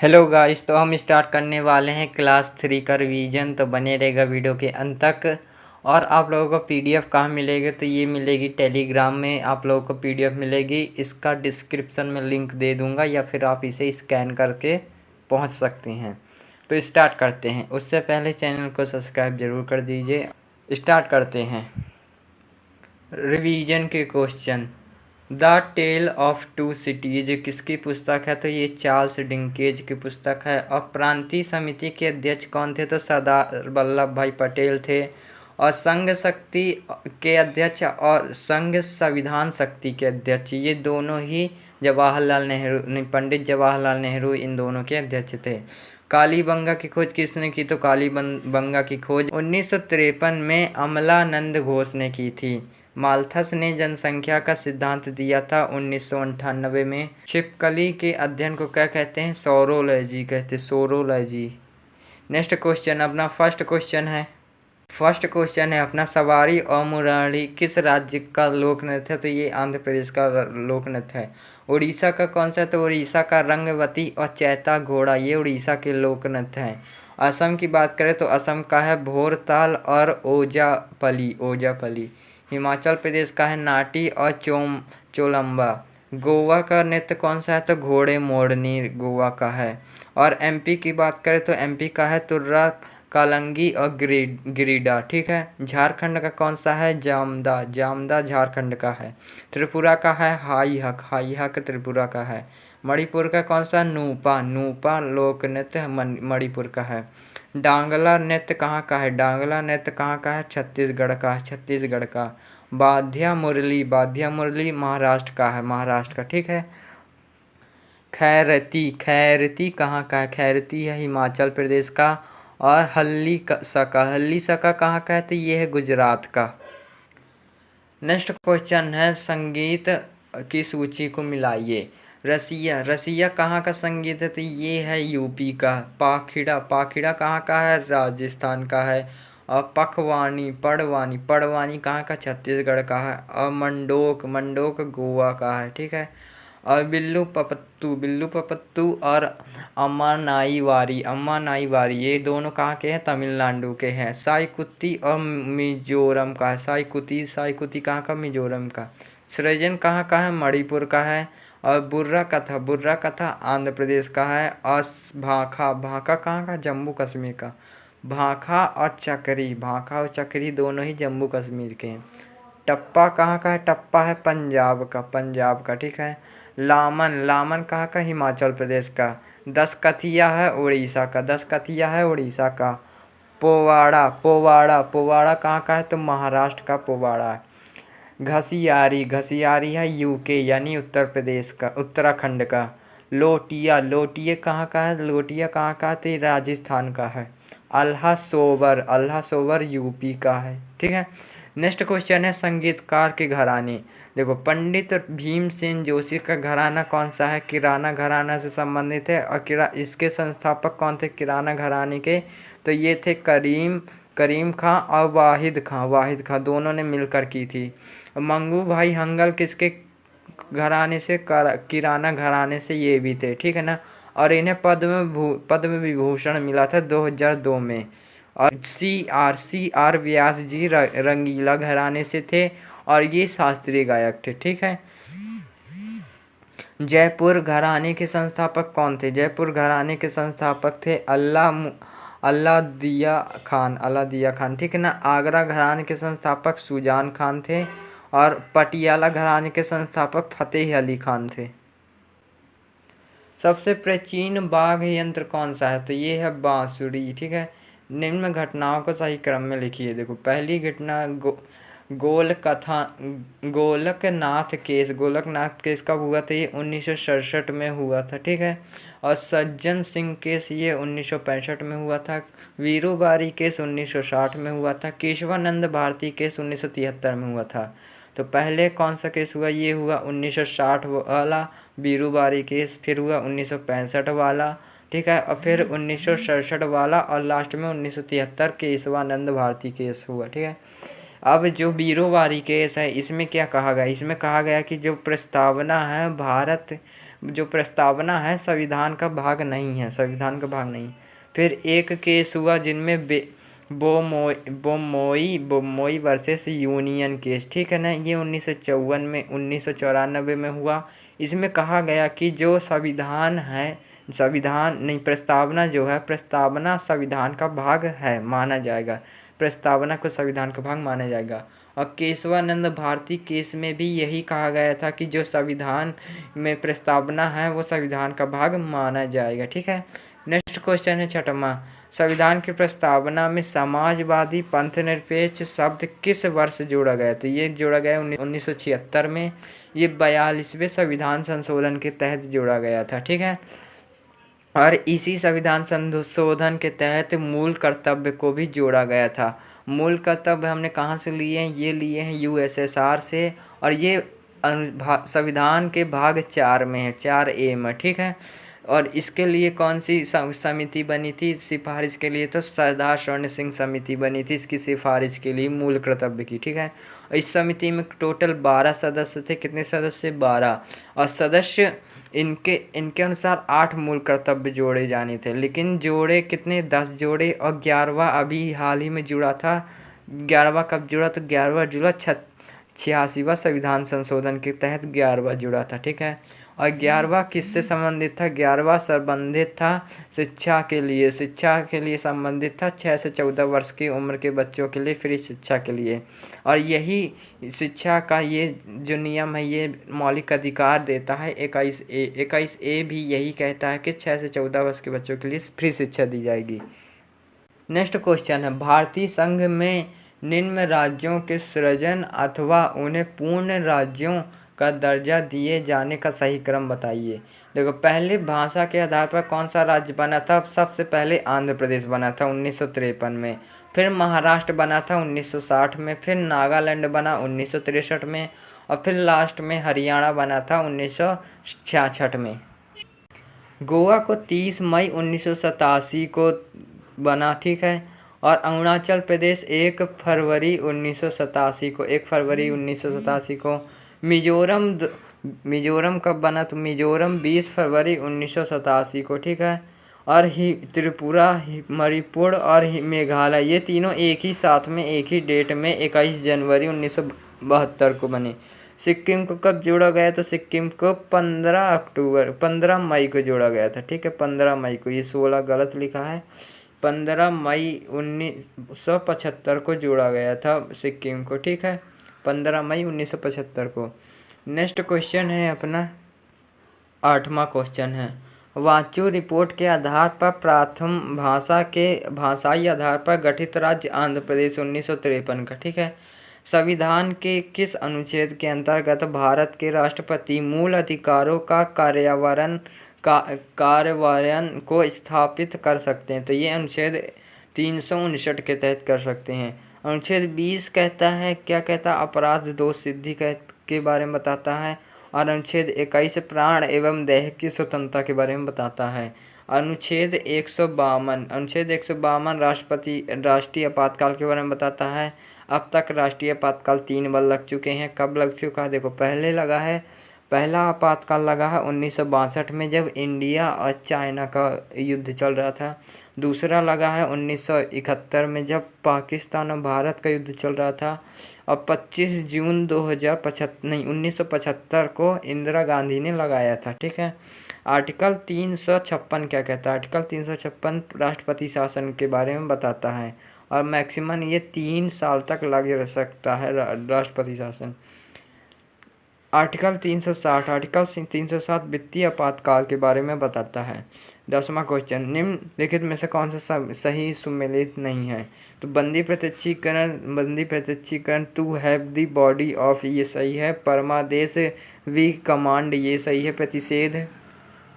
Hello guys, तो हम start करने वाले हैं क्लास 3 का रिवीजन। तो बने रहेगा वीडियो के अंत तक। और आप लोगों को पीडीएफ कहाँ मिलेगी? तो ये मिलेगी टेलीग्राम में, आप लोगों को पीडीएफ मिलेगी। इसका डिस्क्रिप्शन में लिंक दे दूंगा या फिर आप इसे स्कैन करके पहुंच सकते हैं। तो स्टार्ट करते हैं। उससे पहले चैनल को सब्सक्राइब ज़रूर कर दीजिए। स्टार्ट करते हैं रिवीजन के question. The tale of two cities किसकी पुस्तक है? तो ये चार्ल्स डिकेंज की पुस्तक है। और प्रांतीय समिति के अध्यक्ष कौन थे? तो सरदार वल्लभ भाई पटेल थे। और संघ शक्ति के अध्यक्ष और संघ संविधान शक्ति के अध्यक्ष ये दोनों ही जवाहरलाल नेहरू, पंडित जवाहरलाल नेहरू इन दोनों के अध्यक्ष थे। कालीबंगा की खोज किसने की? तो कालीबंगा की खोज 1953 में अमलानंद घोष ने की थी। माल्थस ने जनसंख्या का सिद्धांत दिया था 1998 में। छिपकली के अध्ययन को क्या कहते हैं? सोरोलॉजी कहते हैं, सोरोलॉजी। नेक्स्ट क्वेश्चन अपना फर्स्ट क्वेश्चन है अपना, सवारी और मुरारी किस राज्य का लोक नृत्य है? तो ये आंध्र प्रदेश का लोक नृत्य है। उड़ीसा का कौन सा? तो उड़ीसा का रंगवती और चैता घोड़ा ये उड़ीसा के लोक नृत्य हैं। असम की बात करें तो असम का है भोरताल और ओजापली। हिमाचल प्रदेश का है नाटी और चोलम्बा। गोवा का नृत्य कौन सा है? तो घोड़े मोरनी गोवा का है। और एमपी की बात करें तो एमपी का है तुर्रा, कालंगी और गिरिडा। ठीक है। झारखंड का कौन सा है? जामदा झारखंड का है। त्रिपुरा का है हाई हक त्रिपुरा का है। मणिपुर का कौन सा? नूपा लोक नृत्य मणिपुर का है। डांगला नृत्य कहाँ का है? डांगला नृत्य कहाँ का है? छत्तीसगढ़ का। बाध्या मुरली महाराष्ट्र का है, महाराष्ट्र का। ठीक है। खैरती कहाँ का है? खैरती है हिमाचल प्रदेश का। और हल्ली सका कहाँ का है? तो ये है गुजरात का। नेक्स्ट क्वेश्चन है, संगीत की सूची को मिलाइए। रसिया कहाँ का संगीत है? तो ये है यूपी का। पाखिड़ा कहाँ का है? राजस्थान का है। और पड़वानी कहाँ का? छत्तीसगढ़ का है। और मंडोक गोवा का है। ठीक है। और बिल्लू पपत्तू और अम्मा नाई वारी ये दोनों कहाँ के हैं? तमिलनाडु के हैं। साईकुती और मिजोरम का है। साईकुती कहाँ का? मिजोरम का। सृजन कहाँ का है? मणिपुर का है। और बुर्रा कथा आंध्र प्रदेश का है। और भाखा कहाँ का? जम्मू कश्मीर का। भाखा और चकरी दोनों ही जम्मू कश्मीर के हैं। टप्पा कहाँ का है? टप्पा है पंजाब का। ठीक है। लामन कहाँ का? हिमाचल प्रदेश का। दसकथिया है उड़ीसा का। पोवाड़ा कहाँ का है? तो महाराष्ट्र का पोवाड़ा। घसियारी है यूके यानी उत्तर प्रदेश का, उत्तराखंड का। लोटिया कहाँ का है? लोटिया कहाँ का? तो राजस्थान का है। अल्हा सोवर यूपी का है। ठीक है। नेक्स्ट क्वेश्चन है, संगीतकार के घराने। देखो, पंडित भीमसेन जोशी का घराना कौन सा है? किराना घराना से संबंधित है। और इसके संस्थापक कौन थे किराना घराने के? तो ये थे करीम खां और वाहिद खां दोनों ने मिलकर की थी। मंगू भाई हंगल किसके घराने से? किराना घराने से ये भी थे। ठीक है ना। और इन्हें पद्म विभूषण मिला था 2002 में। और सी आर व्यास जी रंगीला घराने से थे और ये शास्त्रीय गायक थे। ठीक है। जयपुर घराने के संस्थापक कौन थे? जयपुर घराने के संस्थापक थे अल्लादिया खान। ठीक है ना। आगरा घराने के संस्थापक सुजान खान थे। और पटियाला घराने के संस्थापक फतेह अली खान थे। सबसे प्राचीन वाद्य यंत्र कौन सा है? तो ये है बांसुरी। ठीक है। निम्न घटनाओं को सही क्रम में लिखिए। देखो, पहली घटना गोलकनाथ केस कब हुआ था? ये 1967 में हुआ था। ठीक है। और सज्जन सिंह केस ये 1965 में हुआ था। वीरू बारी केस 1960 में हुआ था। केशवानंद भारती केस 1973 में हुआ था। तो पहले कौन सा केस हुआ? ये हुआ 1960 वाला वीरू बारी केस, फिर हुआ 1965 वाला। ठीक है। और फिर 1967 वाला, और लास्ट में 1973 केशवानंद भारती केस हुआ। ठीक है। अब जो वीरू बारी केस है इसमें क्या कहा गया? इसमें कहा गया कि जो प्रस्तावना है भारत जो प्रस्तावना है संविधान का भाग नहीं है, संविधान का भाग नहीं। फिर एक केस हुआ जिनमें बोमोई वर्सेस यूनियन केस, ठीक है ना, ये 1954 में 1994 में हुआ। इसमें कहा गया कि जो संविधान है, संविधान नहीं, प्रस्तावना जो है, प्रस्तावना संविधान का भाग है, माना जाएगा, प्रस्तावना को संविधान का भाग माना जाएगा। और केशवानंद भारती केस में भी यही कहा गया था कि जो संविधान में प्रस्तावना है वो संविधान का भाग माना जाएगा, ठीक है। नेक्स्ट क्वेश्चन है छठवां, संविधान की प्रस्तावना में समाजवादी पंथ निरपेक्ष शब्द किस वर्ष जोड़ा गया? तो ये जोड़ा गया 1976 में। ये 42वें संविधान संशोधन के तहत जोड़ा गया था, ठीक है। और इसी संविधान संशोधन के तहत मूल कर्तव्य को भी जोड़ा गया था। मूल कर्तव्य हमने कहाँ से लिए हैं? ये लिए हैं यूएसएसआर से, और ये संविधान के भाग 4 में है, 4A में, ठीक है। और इसके लिए कौन सी समिति बनी थी सिफारिश के लिए? तो सरदार स्वर्ण सिंह समिति बनी थी इसकी सिफारिश के लिए मूल कर्तव्य की, ठीक है। इस समिति में टोटल 12 सदस्य थे। कितने सदस्य? 12। और सदस्य इनके अनुसार 8 मूल कर्तव्य जोड़े जाने थे, लेकिन जोड़े कितने? 10 जोड़े, और 11वां अभी हाल ही में जुड़ा था। 11वां कब जुड़ा? तो 11वां जुड़ा 86वां संविधान संशोधन के तहत 11वां जुड़ा था, ठीक है। और 11वां किससे संबंधित था? 11वां संबंधित था शिक्षा के लिए संबंधित था, 6 से 14 वर्ष की उम्र के बच्चों के लिए फ्री शिक्षा के लिए। और यही शिक्षा का ये जो नियम है ये मौलिक अधिकार देता है। 21A भी यही कहता है कि 6 से 14 वर्ष के बच्चों के लिए फ्री शिक्षा दी जाएगी। नेक्स्ट क्वेश्चन है, भारतीय संघ में निम्न राज्यों के सृजन अथवा उन्हें पूर्ण राज्यों का दर्जा दिए जाने का सही क्रम बताइए। देखो, पहले भाषा के आधार पर कौन सा राज्य बना था? सबसे पहले आंध्र प्रदेश बना था 1953 में, फिर महाराष्ट्र बना था 1960 में, फिर नागालैंड बना 1963 में, और फिर लास्ट में हरियाणा बना था 1966 में। गोवा को 30 मई 1987 को बना, ठीक है। और अरुणाचल प्रदेश 1 फरवरी 1987 को। मिजोरम कब बना? तो मिजोरम 20 फरवरी 1987 को, ठीक है। और त्रिपुरा, मणिपुर और मेघालय ये तीनों एक ही साथ में एक ही डेट में 21 जनवरी 1972 को बने। सिक्किम को कब जोड़ा गया? तो सिक्किम को 15 मई को जोड़ा गया था, ठीक है, 15 मई को। ये 16 गलत लिखा है, 15 मई 1975 को जोड़ा गया था सिक्किम को, ठीक है, 15 मई 1975 को। नेक्स्ट क्वेश्चन है अपना 8वां क्वेश्चन है, वांचू रिपोर्ट के आधार पर प्रथम भाषाई आधार पर गठित राज्य आंध्र प्रदेश 1953 का, ठीक है। संविधान के किस अनुच्छेद के अंतर्गत भारत के राष्ट्रपति मूल अधिकारों का कार्यान्वयन को स्थापित कर सकते हैं? तो ये अनुच्छेद 359 के तहत कर सकते हैं। अनुच्छेद 20 कहता है, क्या कहता है? अपराध दोष सिद्धि के बारे में बताता है। और अनुच्छेद 21 प्राण एवं देह की स्वतंत्रता के बारे में बताता है। अनुच्छेद 152 राष्ट्रीय आपातकाल के बारे में बताता है। अब तक राष्ट्रीय आपातकाल 3 बार लग चुके हैं। कब लग चुका है? देखो, पहला आपातकाल लगा है 1962 में जब इंडिया और चाइना का युद्ध चल रहा था। दूसरा लगा है 1971 में जब पाकिस्तान और भारत का युद्ध चल रहा था। और 25 जून 1975 को इंदिरा गांधी ने लगाया था, ठीक है। आर्टिकल 356 क्या कहता है? आर्टिकल 356 राष्ट्रपति शासन के बारे में बताता है, और मैक्सिमम ये 3 साल तक लग सकता है राष्ट्रपति शासन। आर्टिकल 307 वित्तीय आपातकाल के बारे में बताता है। 10वां क्वेश्चन, निम्नलिखित में से कौन सा सही सुमेलित नहीं है? तो बंदी प्रत्यक्षीकरण to have the body of, ये सही है। परमादेश वी कमांड, ये सही है। प्रतिषेध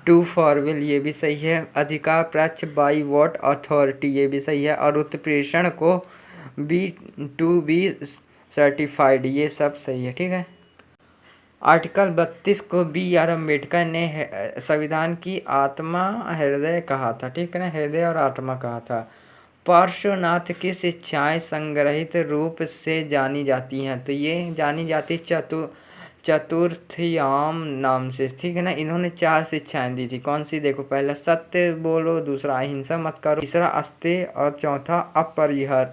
टू फॉरविल, ये भी सही है। अधिकार पक्ष बाई वॉट अथॉरिटी, ये भी सही है। और उत्प्रेषण को टू बी सर्टिफाइड, ये सब सही है, ठीक है। आर्टिकल 32 को B.R. अम्बेडकर ने संविधान की आत्मा हृदय कहा था, ठीक है ना, हृदय और आत्मा कहा था। पार्श्वनाथ की शिक्षाएं संग्रहित रूप से जानी जाती हैं, तो ये जानी जाती चतुर्थयाम नाम से, ठीक है ना। इन्होंने 4 शिक्षाएं दी थी। कौन सी? देखो, पहला सत्य बोलो, दूसरा अहिंसा मत करो, तीसरा अस्तेय और चौथा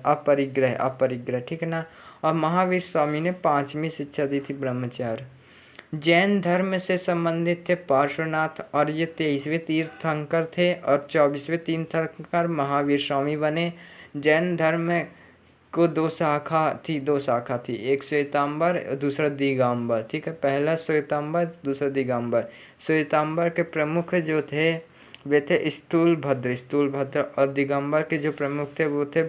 अपरिग्रह, ठीक है ना। और महावीर स्वामी ने 5वीं शिक्षा दी थी ब्रह्मचर्य। जैन धर्म से संबंधित थे पार्श्वनाथ, और ये 23वें तीर्थंकर थे, और 24वें तीर्थंकर महावीर स्वामी बने। जैन धर्म को दो शाखा थी, एक श्वेतांबर दूसरा दिगंबर, ठीक है। पहला श्वेतांबर, दूसरा दिगंबर। श्वेतांबर के प्रमुख जो थे वे थे स्थूलभद्र, और दिगंबर के जो प्रमुख थे वो थे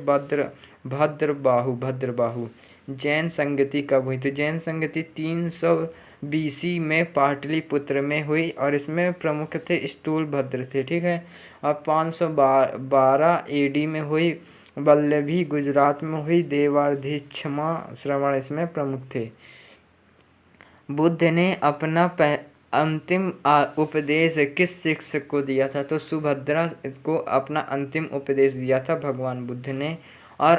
भद्रबाहु। जैन संगति कब हुई? तो जैन संगति 300 BC में पाटलिपुत्र में हुई, और इसमें प्रमुख थे स्थूलभद्र थे, ठीक है। और 512 AD में हुई। वल्लभी गुजरात में हुई। देवार्धिक्षमा श्रवण इसमें प्रमुख थे। बुद्ध ने अपना अंतिम उपदेश किस शिक्षक को दिया था? तो सुभद्रा को अपना अंतिम उपदेश दिया था भगवान बुद्ध ने। और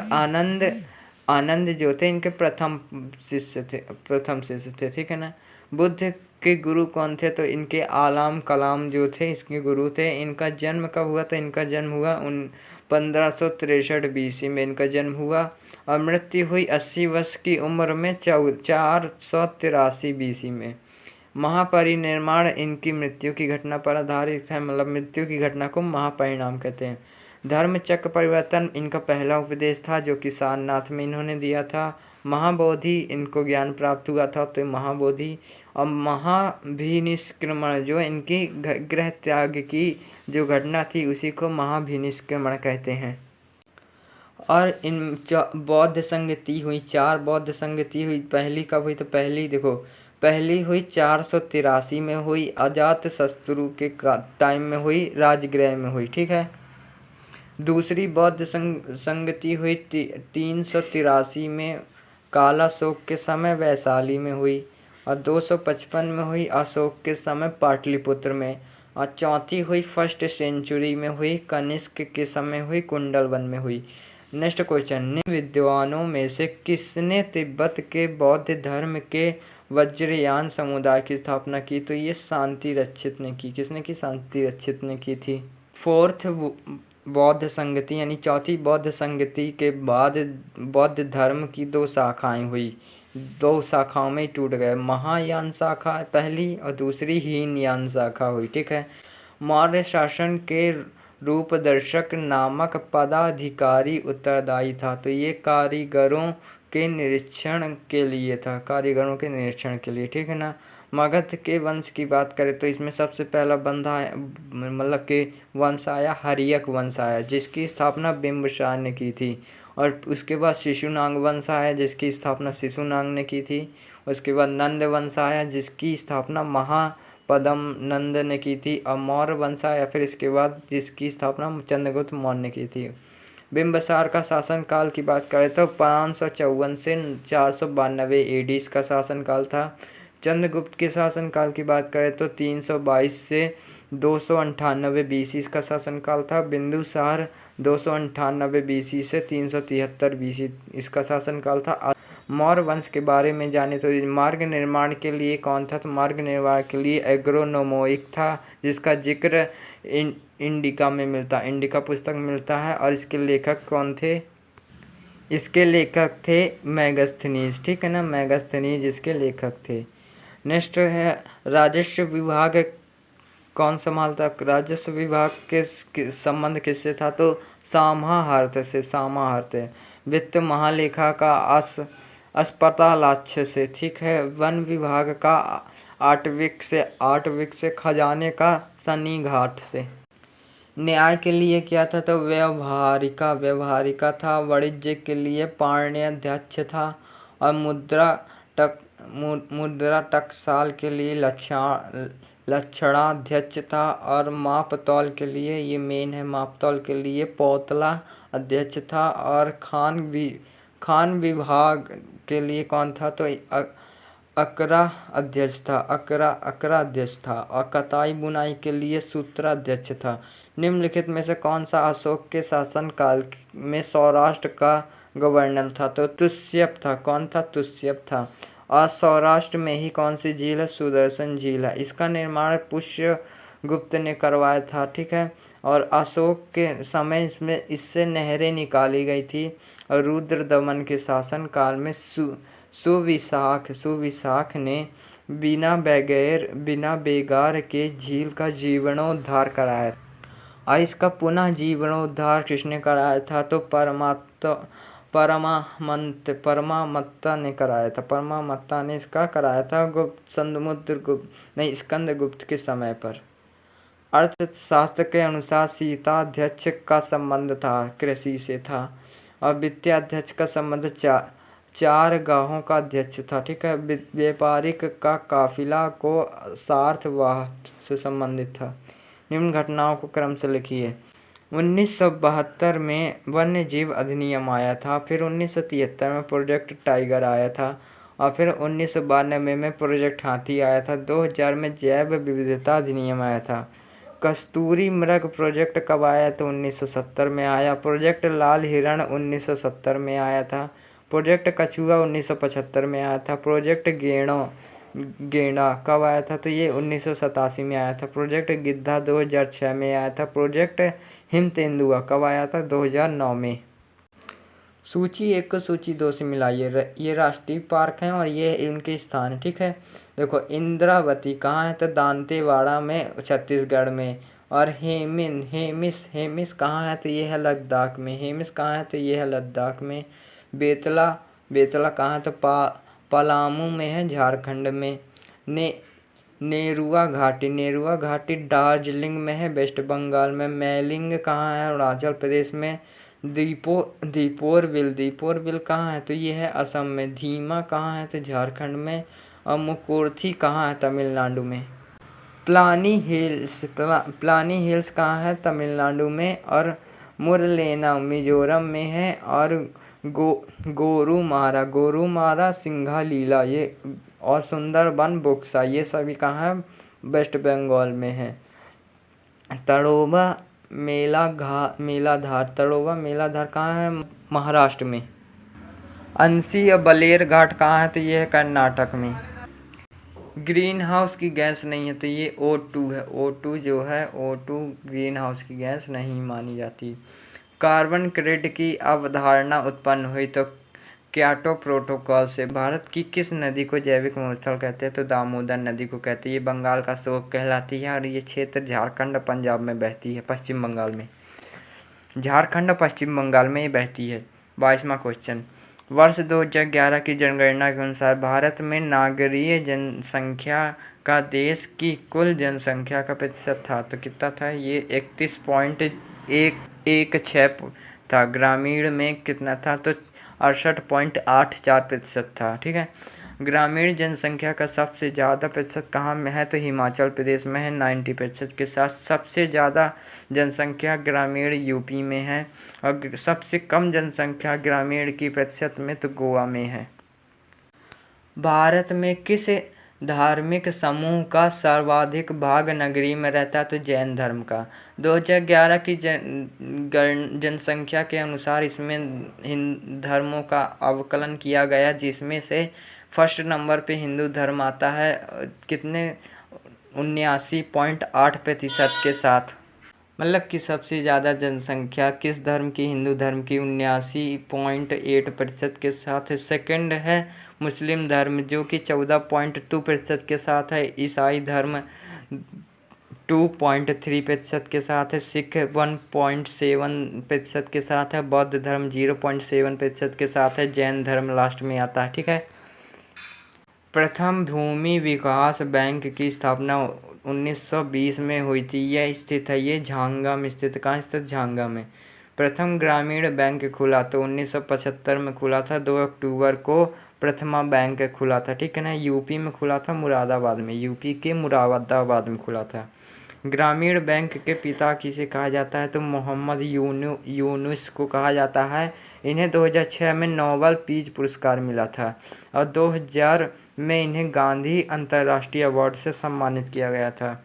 आनंद जो थे इनके प्रथम शिष्य थे, ठीक है ना। बुद्ध के गुरु कौन थे? तो इनके आलाम कलाम जो थे इसके गुरु थे। इनका जन्म कब हुआ? तो इनका जन्म हुआ 1563 BC में इनका जन्म हुआ, और मृत्यु हुई 80 वर्ष की उम्र में 483 BC में। महापरिनिर्वाण इनकी मृत्यु की घटना पर आधारित है, मतलब मृत्यु की घटना को महापरिणाम कहते हैं। धर्म चक्र परिवर्तन इनका पहला उपदेश था, जो कि सारनाथ में इन्होंने दिया था। महाबोधि इनको ज्ञान प्राप्त हुआ था, तो महाबोधि। और महाभिनिष्क्रमण जो इनकी गृह त्याग की जो घटना थी उसी को महाभिनिष्क्रमण कहते हैं। और इन बौद्ध संगति हुई, 4 बौद्ध संगति हुई। पहली कब हुई? तो पहली हुई 483 में हुई, अजात शत्रु के टाइम में हुई, राजगृह में हुई, ठीक है। दूसरी बौद्ध संगति हुई 383 में, कालाशोक के समय वैशाली में हुई, और 255 में हुई अशोक के समय पाटलिपुत्र में। और चौथी हुई 1st सेंचुरी में हुई, कनिष्क के समय हुई, कुंडलवन में हुई। नेक्स्ट क्वेश्चन, निम्न विद्वानों में से किसने तिब्बत के बौद्ध धर्म के वज्रयान समुदाय की स्थापना की? तो ये शांति रक्षित ने की। किसने की? शांति रक्षित ने की थी। 4th बौद्ध संगति यानी चौथी बौद्ध संगति के बाद बौद्ध धर्म की 2 शाखाएं हुई, 2 शाखाओं में टूट गए। महायान शाखा पहली और दूसरी हीनयान शाखा हुई, ठीक है। मौर्य शासन के रूपदर्शक नामक पदाधिकारी उत्तरदायी था, तो ये कारीगरों के निरीक्षण के लिए था, ठीक है ना। मगध के वंश की बात करें तो इसमें सबसे पहला बंधा मतलब कि वंश आया, हर्यक वंश आया, जिसकी स्थापना बिंबिसार ने की थी। और उसके बाद शिशुनाग वंश आया, जिसकी स्थापना शिशुनाग ने की थी। उसके बाद नंद वंश आया, जिसकी स्थापना महापद्म नंद ने की थी। और मौर्य वंश आया फिर इसके बाद, जिसकी स्थापना चंद्रगुप्त मौर्य ने की थी। बिंबिसार का शासनकाल की बात करें तो 554 से 492 AD का शासनकाल था। चंद्रगुप्त के शासनकाल की बात करें तो 322 से 298 BC का शासनकाल था। बिंदुसार 298 BC से 373 BC इसका शासनकाल था। मौर्य वंश के बारे में जाने तो मार्ग निर्माण के लिए कौन था? तो मार्ग निर्माण के लिए एग्रोनोमोइक था, जिसका जिक्र इंडिका में इंडिका पुस्तक में मिलता है। और इसके लेखक कौन थे? इसके लेखक थे मेगास्थनीज, ठीक है ना। मेगास्थनीज इसके लेखक थे। नेक्स्ट है राजस्व विभाग कौन संभालता? राजस्व विभाग के संबंध किससे था? तो सामहार्थ से। वित्त महालेखा का अस्पतालाक्ष से, ठीक है। वन विभाग का आटविक से खजाने का सन्निघाट से। न्याय के लिए क्या था? तो व्यवहारिका था। वाणिज्य के लिए पाणिन्याध्यक्ष था। और मुद्रा टकसाल के लिए लक्षणाध्यक्ष था। और मापतौल के लिए, ये मेन है, मापतौल के लिए पौतला अध्यक्ष था। और खान विभाग के लिए कौन था? तो अकरा अध्यक्ष था। और कताई बुनाई के लिए सूत्राध्यक्ष था। निम्नलिखित में से कौन सा अशोक के शासनकाल में सौराष्ट्र का गवर्नर था? तो तुष्यप था। कौन था? तुष्यप था। और सौराष्ट्र में ही कौन सी झील है? सुदर्शन झील है। इसका निर्माण पुष्यगुप्त ने करवाया था, ठीक है। और अशोक के समय इससे नहरें निकाली गई थी। और रुद्रदमन के शासनकाल में सुविशाख ने बिना बेगार के झील का जीर्णोद्धार कराया। और इसका पुनः जीर्णोद्धार किसने कराया था? तो परमामत्ता ने कराया था। परमामत्ता ने इसका कराया था स्कंदगुप्त के समय पर। अर्थशास्त्र के अनुसार शीताध्यक्ष का संबंध था कृषि से था। और वित्ताध्यक्ष का संबंध चार गाहों का अध्यक्ष था, ठीक है। व्यापारिक का काफिला को सार्थवाह से संबंधित था। निम्न घटनाओं को क्रम से लिखिए। 1972 में वन्य जीव अधिनियम आया था। फिर 1973 में प्रोजेक्ट टाइगर आया था। और फिर 1992 में प्रोजेक्ट हाथी आया था। 2000 में जैव विविधता अधिनियम आया था। कस्तूरी मृग प्रोजेक्ट कब आया? तो 1970 में आया। प्रोजेक्ट लाल हिरण 1970 में आया था। प्रोजेक्ट कछुआ 1975 में आया था। प्रोजेक्ट गेंडा कब आया था? तो ये 1987 में आया था। प्रोजेक्ट गिद्धा 2006 में आया था। प्रोजेक्ट हिम तेंदुआ कब आया था? 2009 में। सूची 1 को सूची 2 से मिलाइए। ये राष्ट्रीय पार्क हैं और ये इनके स्थान है, ठीक है। देखो इंद्रावती कहाँ है? तो दांतेवाड़ा में छत्तीसगढ़ में। और हेमिस कहाँ है? तो ये है लद्दाख में। हेमिस कहाँ है? तो ये है लद्दाख में। बेतला कहाँ है? तो पलामू में है, झारखंड में। नेरुआ घाटी दार्जिलिंग में है, वेस्ट बंगाल में। मैलिंग कहाँ है? अरुणाचल प्रदेश में। दीपोर बिल कहाँ है? तो ये है असम में। धीमा कहाँ है? तो झारखंड में। और मुकोर्थी कहाँ है? तमिलनाडु में। प्लानी हिल्स कहाँ है? तमिलनाडु में। और मुरलेना मिजोरम में है। और गोरुमारा सिंघालीला ये और सुंदरबन बुक्सा ये सभी कहाँ है? वेस्ट बंगाल में है। तड़ोबा मेलाधार कहाँ है? महाराष्ट्र में। अंसी या बलेर घाट कहाँ है? तो ये है कर्नाटक में। ग्रीन हाउस की गैस नहीं है, तो ये O2 है। O2 जो है O2 ग्रीन हाउस की गैस नहीं मानी जाती। कार्बन क्रेडिट की अवधारणा उत्पन्न हुई तो क्योटो प्रोटोकॉल से। भारत की किस नदी को जैविक मरुस्थल कहते हैं? तो दामोदर नदी को कहते हैं। ये बंगाल का शोक कहलाती है और ये क्षेत्र झारखंड पंजाब में बहती है, पश्चिम बंगाल में। झारखंड और पश्चिम बंगाल में ये बहती है। 22वां क्वेश्चन। वर्ष 2011 की जनगणना के अनुसार भारत में नागरिक जनसंख्या का देश की कुल जनसंख्या का प्रतिशत था, तो कितना था? ये 31.116 था। ग्रामीण में कितना था? तो 68.84% था, ठीक है। ग्रामीण जनसंख्या का सबसे ज़्यादा प्रतिशत कहाँ में है? तो हिमाचल प्रदेश में है 90% के साथ। सबसे ज़्यादा जनसंख्या ग्रामीण यूपी में है। और सबसे कम जनसंख्या ग्रामीण की प्रतिशत में तो गोवा में है। भारत में किस धार्मिक समूह का सर्वाधिक भाग नगरी में रहता है? तो जैन धर्म का। 2011 की जनसंख्या के अनुसार इसमें हिंदू धर्मों का अवकलन किया गया, जिसमें से फर्स्ट नंबर पे हिंदू धर्म आता है। कितने? 79.8% के साथ। मतलब कि सबसे ज़्यादा जनसंख्या किस धर्म की? हिंदू धर्म की 79.8% के साथ। सेकंड है मुस्लिम धर्म जो कि 14.2% के साथ है। ईसाई धर्म 2.3% के साथ है। सिख 1.7% के साथ है। बौद्ध धर्म 0.7% के साथ है। जैन धर्म लास्ट में आता है, ठीक है। प्रथम भूमि विकास बैंक की स्थापना 1920 में हुई थी। यह स्थित है, ये झांगा में स्थित। कहाँ स्थित? झांगा में। प्रथम ग्रामीण बैंक खुला तो 1975 में खुला था। 2 अक्टूबर को प्रथमा बैंक खुला था, ठीक है ना। यूपी में खुला था, मुरादाबाद में। यूपी के मुरादाबाद में खुला था। ग्रामीण बैंक के पिता किसे कहा जाता है? तो मोहम्मद यूनुस को कहा जाता है। इन्हें 2006 में नोबेल पीस पुरस्कार मिला था। और 2000 में इन्हें गांधी अंतर्राष्ट्रीय अवार्ड से सम्मानित किया गया था।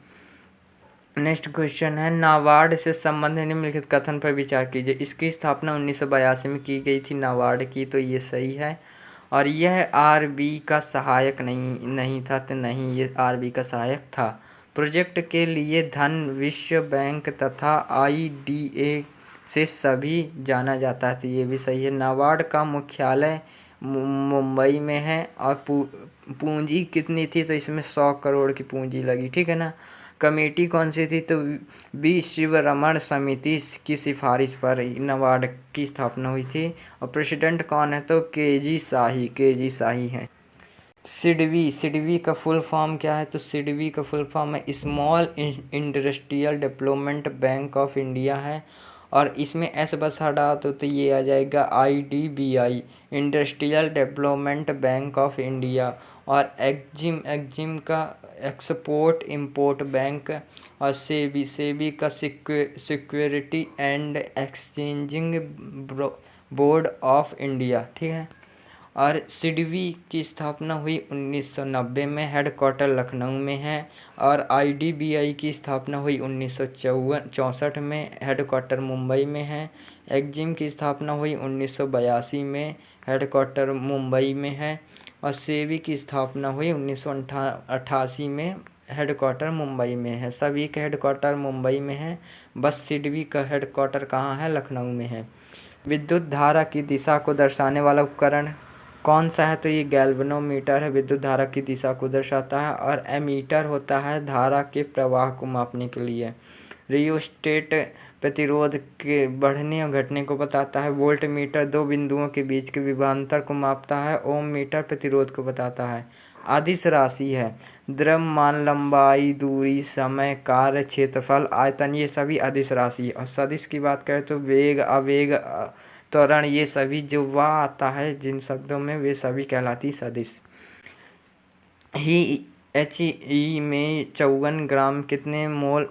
नेक्स्ट क्वेश्चन है, नाबार्ड से संबंधित निम्नलिखित कथन पर विचार कीजिए। इसकी स्थापना 1982 में की गई थी नाबार्ड की, तो ये सही है। और यह आरबी का सहायक नहीं था, तो नहीं, ये आरबी का सहायक था। प्रोजेक्ट के लिए धन विश्व बैंक तथा आईडीए से सभी जाना जाता है, तो ये भी सही है। नाबार्ड का मुख्यालय मुंबई में है और पूंजी कितनी थी, तो इसमें 100 करोड़ की पूंजी लगी, ठीक है ना। कमेटी कौन सी थी, तो बी शिवरमण समिति की सिफारिश पर नाबार्ड की स्थापना हुई थी। और प्रेसिडेंट कौन है, तो केजी शाही है। सिडबी का फुल फॉर्म क्या है, तो सिडबी का फुल फॉर्म है small industrial development bank of India है। और इसमें एस बस हटा तो ये आ जाएगा IDBI, industrial development bank of India. और एक्जिम का एक्सपोर्ट इंपोर्ट बैंक। और सेबी का security and exchanging board of India, ठीक है। और सिडबी की स्थापना हुई 1990 में, हेडक्वार्टर लखनऊ में है। और IDBI की स्थापना हुई 1964 में, हेडक्वार्टर मुंबई में है। एक्जिम की स्थापना हुई 1982 में, हेडक्वार्टर मुंबई में है। और सेबी की स्थापना हुई 1988 में, हेडक्वार्टर मुंबई में है। सभी का हेडक्वार्टर मुंबई में है, बस सिडबी का हेडक्वार्टर कहाँ है, लखनऊ में है। विद्युत धारा की दिशा को दर्शाने वाला उपकरण कौन सा है, तो ये गैल्वेनोमीटर है, विद्युत धारा की दिशा को दर्शाता है। और एमीटर होता है धारा के प्रवाह को मापने के लिए। रियोस्टेट प्रतिरोध के बढ़ने और घटने को बताता है। वोल्ट मीटर दो बिंदुओं के बीच के विभवांतर को मापता है। ओम मीटर प्रतिरोध को बताता है। अदिश राशि है द्रव्यमान, लंबाई, दूरी, समय, कार्य, क्षेत्रफल, आयतन, ये सभी अदिश राशि है। और सदिश की बात करें तो वेग, आवेग, त्वरण, ये सभी जो वाह आता है जिन शब्दों में, वे सभी कहलाती सदिश। HE में 54 ग्राम कितने मोल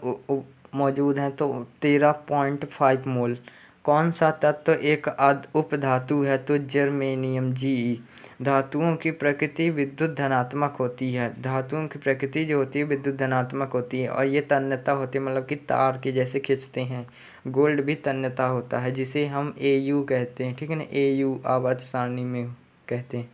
मौजूद हैं, तो 13.5 मोल। कौन सा तत्व एक उपधातु है, तो जर्मेनियम Ge। धातुओं की प्रकृति विद्युत धनात्मक होती है, धातुओं की प्रकृति जो होती है विद्युत धनात्मक होती है। और ये तन्यता होती है, मतलब कि तार के जैसे खींचते हैं। गोल्ड भी तन्यता होता है, जिसे हम AU कहते हैं, ठीक है ना, AU आवर्त सारणी में कहते हैं।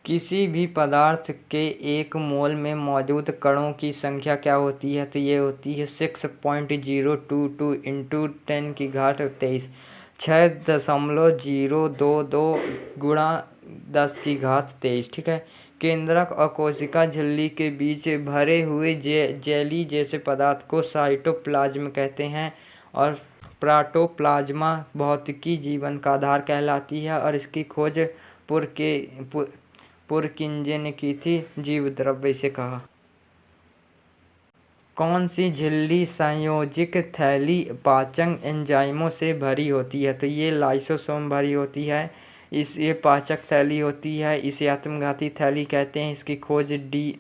किसी भी पदार्थ के एक मोल में मौजूद कणों की संख्या क्या होती है, तो ये होती है 6.022 इंटू 10⁻23, 6.022 गुणा 10⁻23, ठीक है। केंद्रक और कोशिका झिल्ली के बीच भरे हुए जेली जैसे पदार्थ को साइटोप्लाज्म कहते हैं। और प्रोटोप्लाज्मा भौतिकी जीवन का आधार कहलाती है। और इसकी खोज पुरकिंजे ने की थी, जीव द्रव्य इसे कहा। कौन सी झिल्ली संयोजिक थैली पाचन एंजाइमों से भरी होती है, तो ये लाइसोसोम भरी होती है। ये पाचक थैली होती है, इसे आत्मघाती थैली कहते हैं। इसकी खोज डी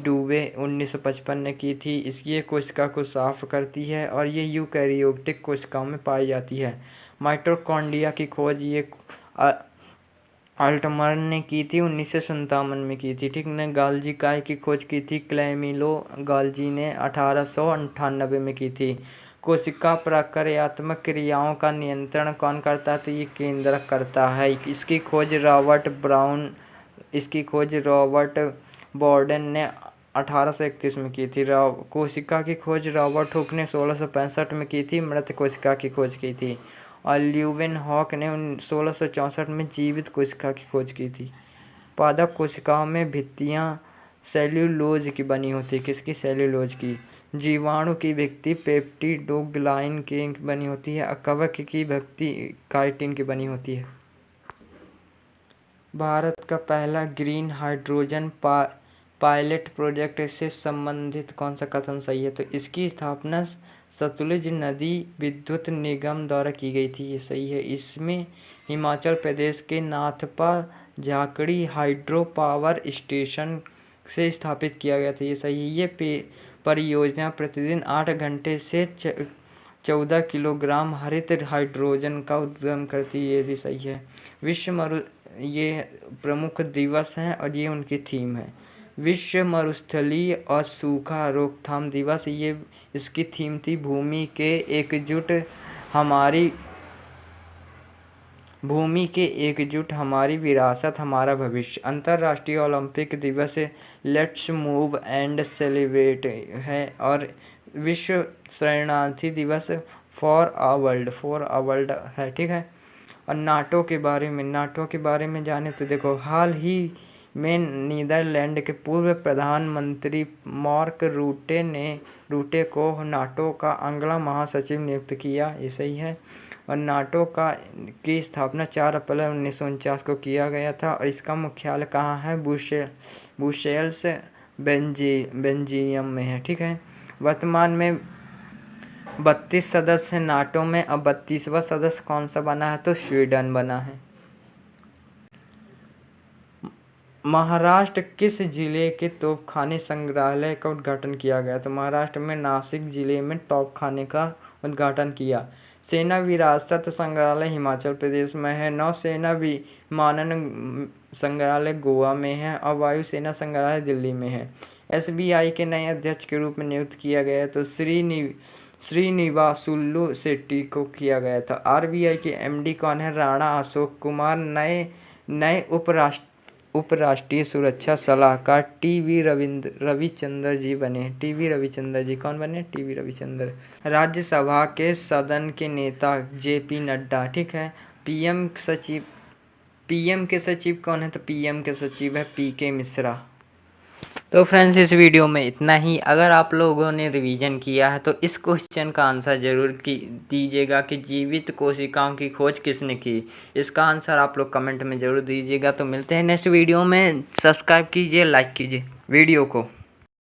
डुबे 1955 ने की थी। ये कोशिका को साफ करती है और ये यूकैरियोटिक कोशिकाओं में पाई जाती है। माइटोकॉन्ड्रिया की खोज ये अल्टमर ने की थी, 1957 में की थी, ठीक ने। गाल्जी काय की खोज की थी क्लेमिलो गाल्जी ने 1898 में की थी। कोशिका प्रक्रियात्मक क्रियाओं का नियंत्रण कौन करता है, तो ये केंद्रक करता है। इसकी खोज रॉबर्ट बॉर्डन ने 1831 में की थी। कोशिका की खोज रॉबर्ट हुक ने 1665 में की थी। मृत कोशिका की खोज की थी। और ल्यूवेनहॉक ने 1664 में जीवित कोशिका की खोज की थी। पादप कोशिकाओं में भित्तियां सेल्यूलोज की बनी होती है, किसकी, सेल्यूलोज की। जीवाणु की भित्ति पेप्टिडोग्लाइन की बनी होती है। कवक की भित्ति काइटिन की बनी होती है। भारत का पहला ग्रीन हाइड्रोजन पायलट प्रोजेक्ट से संबंधित कौन सा कथन सही है, तो इसकी स्थापना सतलुज नदी विद्युत निगम द्वारा की गई थी, ये सही है। इसमें हिमाचल प्रदेश के Nathpa Jhakri hydro power station से स्थापित किया गया था, ये सही है। ये परियोजना प्रतिदिन 8 घंटे से 14 किलोग्राम हरित हाइड्रोजन का उत्पादन करती है, ये भी सही है। ये प्रमुख दिवस हैं और ये उनकी थीम है। विश्व मरुस्थलीय और सूखा रोकथाम दिवस, ये इसकी थीम थी भूमि के एकजुट भूमि के एकजुट, हमारी विरासत हमारा भविष्य। अंतर्राष्ट्रीय ओलंपिक दिवस लेट्स मूव एंड सेलिब्रेट है। और विश्व शरणार्थी दिवस फॉर अ वर्ल्ड है, ठीक है। और नाटो के बारे में जाने तो देखो, हाल ही में नीदरलैंड के पूर्व प्रधानमंत्री मार्क रूटे को नाटो का अगला महासचिव नियुक्त किया, ये सही है। और नाटो की स्थापना 4 अप्रैल 1949 को किया गया था। और इसका मुख्यालय कहाँ है? ब्रुसेल्स बेल्जियम में है, ठीक है। वर्तमान में 32 सदस्य हैं नाटो में। अब 32वां सदस्य कौन सा बना है? तो स्वीडन बना है। महाराष्ट्र किस जिले के तोपखाने संग्रहालय का उद्घाटन किया गया? तो महाराष्ट्र में नासिक जिले में तोपखाने का उद्घाटन किया। सेना विरासत संग्रहालय हिमाचल प्रदेश में है। नौसेना विमानन संग्रहालय गोवा में है। और वायुसेना संग्रहालय दिल्ली में है। SBI के नए अध्यक्ष के रूप में नियुक्त किया गया तो श्रीनिवासुलु शेट्टी को किया गया था। RBI के MD कौन है? राणा अशोक कुमार। नए उपराष्ट्रीय सुरक्षा सलाहकार TV रविचंद्र जी बने। TV रविचंद्र जी कौन बने? TV रविचंद्र। राज्यसभा के सदन के नेता JP नड्डा, ठीक है। PM के सचिव कौन है? तो PM के सचिव है PK मिश्रा। तो फ्रेंड्स, इस वीडियो में इतना ही। अगर आप लोगों ने रिवीजन किया है तो इस क्वेश्चन का आंसर जरूर दीजिएगा कि जीवित कोशिकाओं की खोज किसने की। इसका आंसर आप लोग कमेंट में जरूर दीजिएगा। तो मिलते हैं नेक्स्ट वीडियो में। सब्सक्राइब कीजिए, लाइक कीजिए वीडियो को।